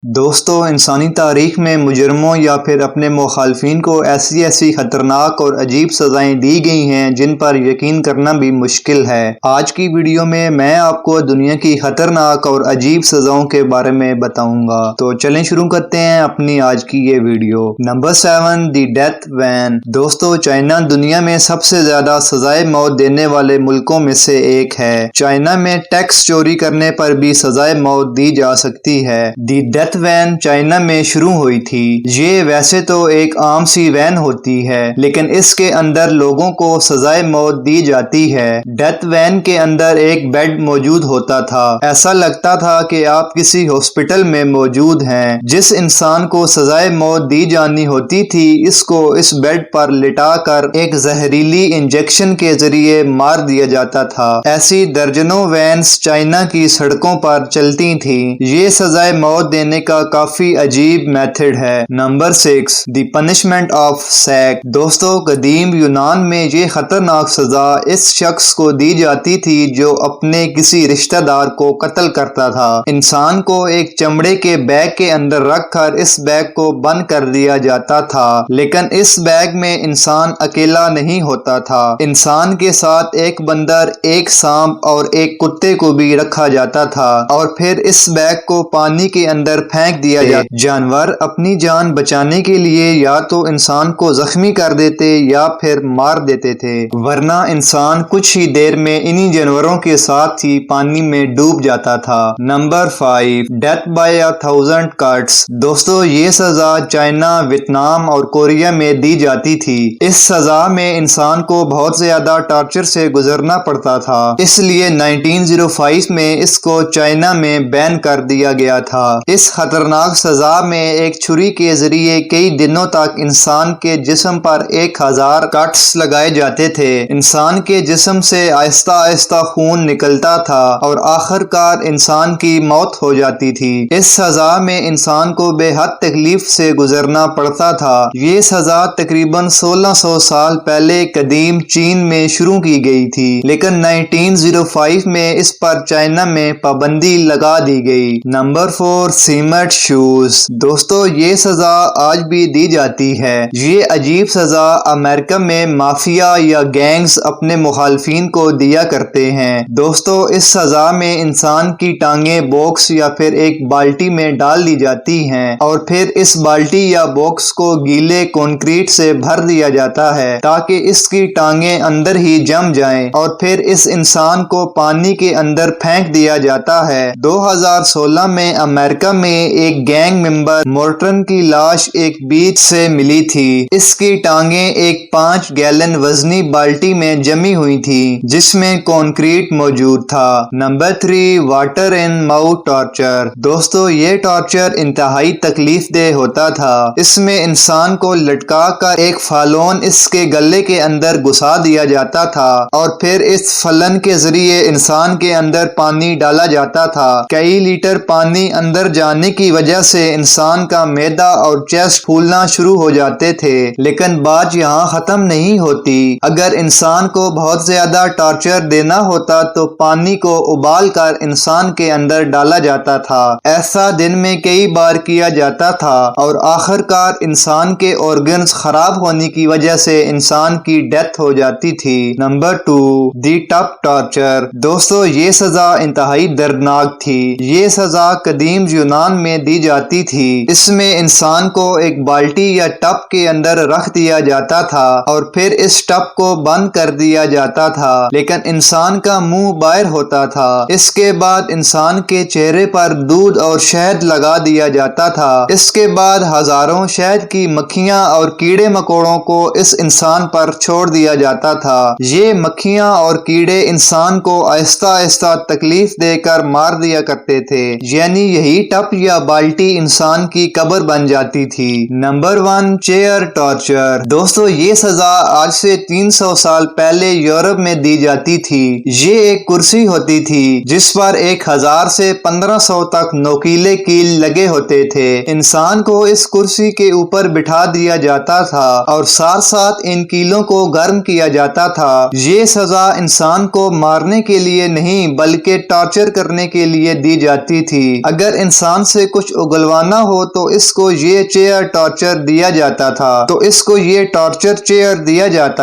دوستو، انسانی تاریخ میں مجرموں یا پھر اپنے مخالفین کو ایسی خطرناک اور عجیب سزائیں دی گئی ہیں جن پر یقین کرنا بھی مشکل ہے۔ آج کی ویڈیو میں آپ کو دنیا کی خطرناک اور عجیب سزاؤں کے بارے میں بتاؤں گا۔ تو چلیں شروع کرتے ہیں اپنی آج کی یہ video. Number 7، the death when. دوستو، چائنا دنیا میں سب سے زیادہ سزائے موت دینے والے ملکوں میں سے ایک ہے۔ چائنا میں ٹیکس چوری کرنے پر بھی سزائے موت دی جا سکتی ہے۔ دی ڈیتھ وین چائنا میں شروع ہوئی تھی۔ یہ ویسے تو ایک عام سی وین ہوتی ہے، لیکن اس کے اندر لوگوں کو سزائے موت دی جاتی ہے۔ ڈیتھ وین کے اندر ایک بیڈ موجود ہوتا تھا۔ ایسا لگتا تھا کہ آپ کسی ہاسپٹل میں موجود ہیں۔ جس انسان کو سزائے موت دی جانی ہوتی تھی، اس کو اس بیڈ پر لٹا کر ایک زہریلی انجیکشن کے ذریعے مار دیا جاتا تھا۔ ایسی درجنوں وینز چائنا کی سڑکوں پر چلتی تھیں۔ یہ سزائے موت دینے کا کافی عجیب میتھڈ ہے۔ نمبر 6، دی پنشمنٹ آف سیک۔ دوستو، قدیم یونان میں یہ خطرناک سزا اس شخص کو دی جاتی تھی جو اپنے کسی رشتہ دار کو قتل کرتا تھا۔ انسان کو ایک چمڑے کے بیگ کے اندر رکھ کر اس بیگ کو بند کر دیا جاتا تھا، لیکن اس بیگ میں انسان اکیلا نہیں ہوتا تھا۔ انسان کے ساتھ ایک بندر، ایک سانپ اور ایک کتے کو بھی رکھا جاتا تھا، اور پھر اس بیگ کو پانی کے اندر پھینک دیا جاتا۔ جانور اپنی جان بچانے کے لیے یا تو انسان کو زخمی کر دیتے یا پھر مار دیتے تھے، ورنہ انسان کچھ ہی دیر میں انہی جانوروں کے ساتھ ہی پانی میں ڈوب جاتا تھا۔ Number 5، death by 1000 cuts. دوستو، یہ سزا چائنا، ویتنام اور کوریا میں دی جاتی تھی۔ اس سزا میں انسان کو بہت زیادہ ٹارچر سے گزرنا پڑتا تھا، اس لیے 1905 میں اس کو چائنا میں بین کر دیا گیا تھا۔ اس خطرناک سزا میں ایک چھری کے ذریعے کئی دنوں تک انسان کے جسم پر 1000 کٹس لگائے جاتے تھے۔ انسان کے جسم سے آہستہ آہستہ خون نکلتا تھا اور آخر کار انسان کی موت ہو جاتی تھی۔ اس سزا میں انسان کو بے حد تکلیف سے گزرنا پڑتا تھا۔ یہ سزا تقریباً 1600 سال پہلے قدیم چین میں شروع کی گئی تھی، لیکن 1905 میں اس پر چائنا میں پابندی لگا دی گئی۔ Number 4، cement shoes. دوستو، یہ سزا آج بھی دی جاتی ہے۔ یہ عجیب سزا امریکہ میں مافیا یا گینگز اپنے مخالفین کو دیا کرتے ہیں۔ دوستو، اس سزا میں انسان کی ٹانگیں باکس یا پھر ایک بالٹی میں ڈال دی جاتی ہیں، اور پھر اس بالٹی یا باکس کو گیلے کنکریٹ سے بھر دیا جاتا ہے تاکہ اس کی ٹانگیں اندر ہی جم جائیں، اور پھر اس انسان کو پانی کے اندر پھینک دیا جاتا ہے۔ 2016 میں امریکہ میں ایک گینگ ممبر مورٹن کی لاش ایک بیچ سے ملی تھی۔ اس کی ٹانگیں ایک 5 گیلن وزنی بالٹی میں جمی ہوئی تھی جس میں کنکریٹ موجود تھا۔ Number 3، water in mouth torture. دوستو، یہ ٹارچر انتہائی تکلیف دہ ہوتا تھا۔ اس میں انسان کو لٹکا کر ایک فالون اس کے گلے کے اندر گھسا دیا جاتا تھا، اور پھر اس فلن کے ذریعے انسان کے اندر پانی ڈالا جاتا تھا۔ کئی لیٹر پانی اندر جانے کی وجہ سے انسان کا معدہ اور چیسٹ پھولنا شروع ہو جاتے تھے، لیکن بات یہاں ختم نہیں ہوتی۔ اگر انسان کو بہت زیادہ ٹارچر دینا ہوتا تو پانی کو ابال کر انسان کے اندر ڈالا جاتا تھا۔ ایسا دن میں کئی بار کیا جاتا تھا، اور آخر کار انسان کے آرگنز خراب ہونے کی وجہ سے انسان کی ڈیتھ ہو جاتی تھی۔ نمبر 2، دی ٹپ ٹارچر۔ دوستو، یہ سزا انتہائی دردناک تھی۔ یہ سزا قدیم یونان میں دی جاتی تھی۔ اس میں انسان کو ایک بالٹی یا ٹپ کے اندر رکھ دیا جاتا تھا، اور پھر اس ٹپ کو بند کر دیا جاتا تھا، لیکن انسان کا منہ باہر ہوتا تھا۔ اس کے بعد انسان کے چہرے پر دودھ اور شہد لگا دیا جاتا تھا۔ اس کے بعد ہزاروں شہد کی مکھیاں اور کیڑے مکوڑوں کو اس انسان پر چھوڑ دیا جاتا تھا۔ یہ مکھیاں اور کیڑے انسان کو آہستہ آہستہ تکلیف دے کر مار دیا کرتے تھے، یعنی یہی ٹپ یا بالٹی انسان کی قبر بن جاتی تھی۔ Number 1، chair torture. دوستو، یہ سزا آج سے 300 سال پہلے یورپ میں دی جاتی تھی۔ یہ ایک کرسی ہوتی تھی جس پر 1000 سے 1500 تک نوکیلے کیل لگے ہوتے تھے۔ انسان کو اس کرسی کے اوپر بٹھا دیا جاتا تھا اور ساتھ ساتھ ان کیلوں کو گرم کیا جاتا تھا۔ یہ سزا انسان کو مارنے کے لیے نہیں بلکہ ٹارچر کرنے کے لیے دی جاتی تھی۔ اگر انسان سے کچھ اگلوانا ہو تو اس کو یہ چیئر ٹارچر دیا جاتا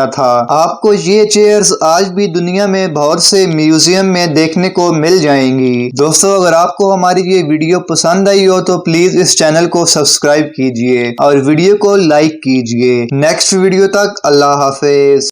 تھا آپ کو یہ چیئرز آج بھی دنیا میں بہت سے میوزیم میں دیکھنے کو مل جائیں گی۔ دوستو اگر آپ کو ہماری یہ ویڈیو پسند آئی ہو تو پلیز اس چینل کو سبسکرائب کیجئے اور ویڈیو کو لائک کیجئے۔ نیکسٹ ویڈیو تک اللہ حافظ۔